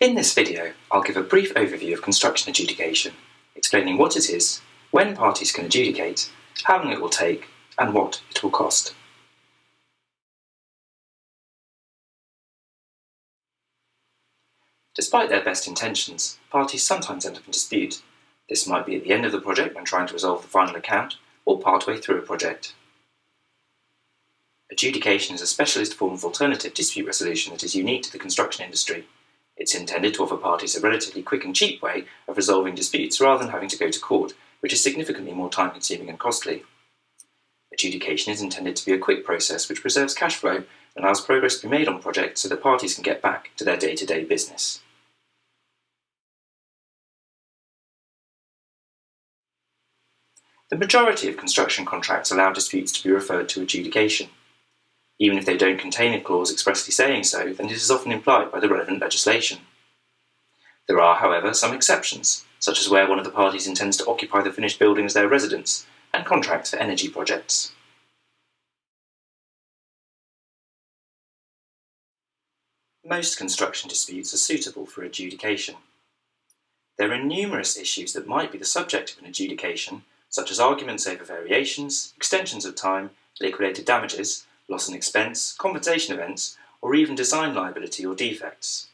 In this video, I'll give a brief overview of construction adjudication, explaining what it is, when parties can adjudicate, how long it will take, and what it will cost. Despite their best intentions, parties sometimes end up in dispute. This might be at the end of the project when trying to resolve the final account, or partway through a project. Adjudication is a specialist form of alternative dispute resolution that is unique to the construction industry. It's intended to offer parties a relatively quick and cheap way of resolving disputes rather than having to go to court, which is significantly more time-consuming and costly. Adjudication is intended to be a quick process which preserves cash flow and allows progress to be made on projects so that parties can get back to their day-to-day business. The majority of construction contracts allow disputes to be referred to adjudication. Even if they don't contain a clause expressly saying so, then it is often implied by the relevant legislation. There are, however, some exceptions, such as where one of the parties intends to occupy the finished building as their residence, and contracts for energy projects. Most construction disputes are suitable for adjudication. There are numerous issues that might be the subject of an adjudication, such as arguments over variations, extensions of time, liquidated damages, loss and expense, compensation events, or even design liability or defects.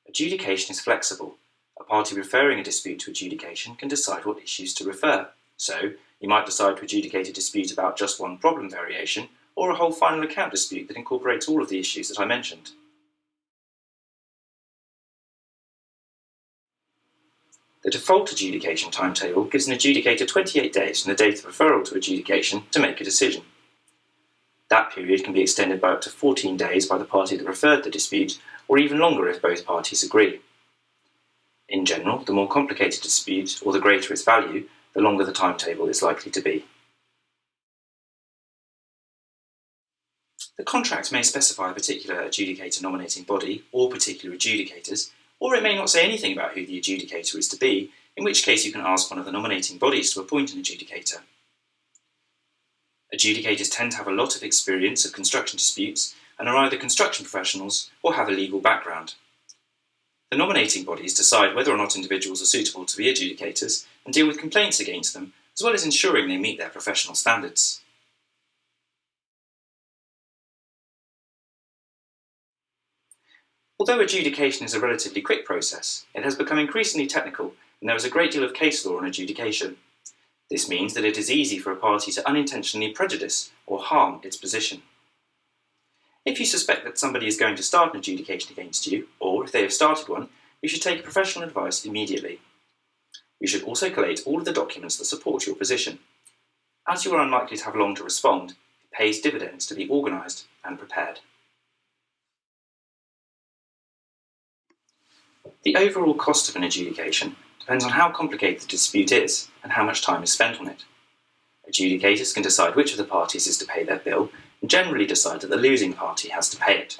Adjudication is flexible. A party referring a dispute to adjudication can decide what issues to refer. So, you might decide to adjudicate a dispute about just one problem variation, or a whole final account dispute that incorporates all of the issues that I mentioned. The default adjudication timetable gives an adjudicator 28 days from the date of referral to adjudication to make a decision. That period can be extended by up to 14 days by the party that referred the dispute, or even longer if both parties agree. In general, the more complicated dispute, or the greater its value, the longer the timetable is likely to be. The contract may specify a particular adjudicator nominating body, or particular adjudicators, or it may not say anything about who the adjudicator is to be, in which case you can ask one of the nominating bodies to appoint an adjudicator. Adjudicators tend to have a lot of experience of construction disputes and are either construction professionals or have a legal background. The nominating bodies decide whether or not individuals are suitable to be adjudicators and deal with complaints against them, as well as ensuring they meet their professional standards. Although adjudication is a relatively quick process, it has become increasingly technical and there is a great deal of case law on adjudication. This means that it is easy for a party to unintentionally prejudice or harm its position. If you suspect that somebody is going to start an adjudication against you, or if they have started one, you should take professional advice immediately. You should also collate all of the documents that support your position. As you are unlikely to have long to respond, it pays dividends to be organised and prepared. The overall cost of an adjudication depends on how complicated the dispute is and how much time is spent on it. Adjudicators can decide which of the parties is to pay their bill and generally decide that the losing party has to pay it.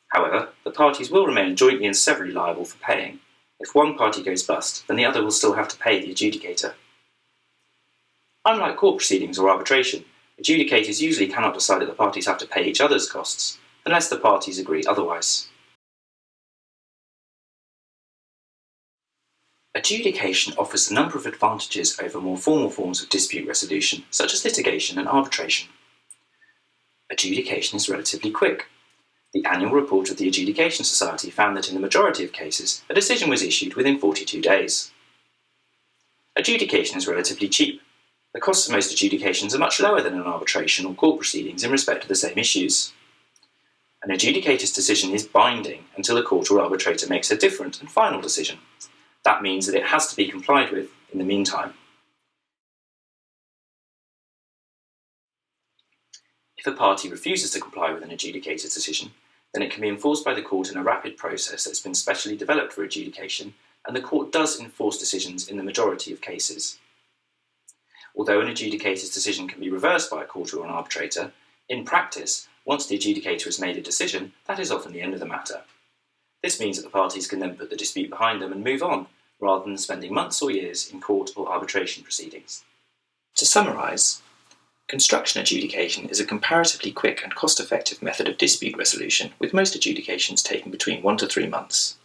However, the parties will remain jointly and severally liable for paying. If one party goes bust, then the other will still have to pay the adjudicator. Unlike court proceedings or arbitration, adjudicators usually cannot decide that the parties have to pay each other's costs, unless the parties agree otherwise. Adjudication offers a number of advantages over more formal forms of dispute resolution, such as litigation and arbitration. Adjudication is relatively quick. The annual report of the Adjudication Society found that in the majority of cases, a decision was issued within 42 days. Adjudication is relatively cheap. The costs of most adjudications are much lower than in arbitration or court proceedings in respect to the same issues. An adjudicator's decision is binding until a court or arbitrator makes a different and final decision. That means that it has to be complied with in the meantime. If a party refuses to comply with an adjudicator's decision, then it can be enforced by the court in a rapid process that has been specially developed for adjudication, and the court does enforce decisions in the majority of cases. Although an adjudicator's decision can be reversed by a court or an arbitrator, in practice, once the adjudicator has made a decision, that is often the end of the matter. This means that the parties can then put the dispute behind them and move on, rather than spending months or years in court or arbitration proceedings. To summarise, Construction adjudication is a comparatively quick and cost-effective method of dispute resolution, with most adjudications taking between 1 to 3 months.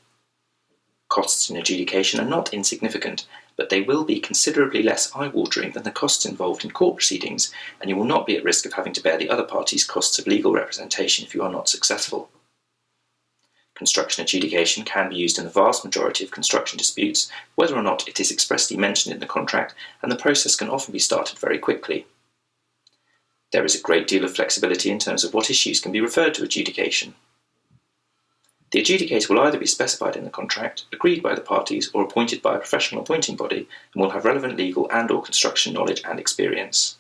Costs in adjudication are not insignificant, but they will be considerably less eye-watering than the costs involved in court proceedings, and you will not be at risk of having to bear the other party's costs of legal representation if you are not successful. Construction adjudication can be used in the vast majority of construction disputes, whether or not it is expressly mentioned in the contract, and the process can often be started very quickly. There is a great deal of flexibility in terms of what issues can be referred to adjudication. The adjudicator will either be specified in the contract, agreed by the parties, or appointed by a professional appointing body, and will have relevant legal and/or construction knowledge and experience.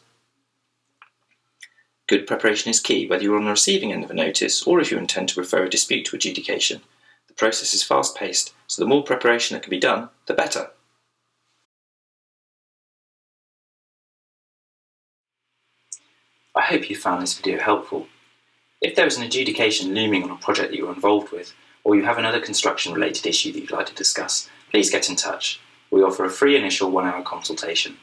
Good preparation is key, whether you are on the receiving end of a notice or if you intend to refer a dispute to adjudication. The process is fast-paced, so the more preparation that can be done, the better. I hope you found this video helpful. If there is an adjudication looming on a project that you are involved with, or you have another construction-related issue that you'd like to discuss, please get in touch. We offer a free initial 1-hour consultation.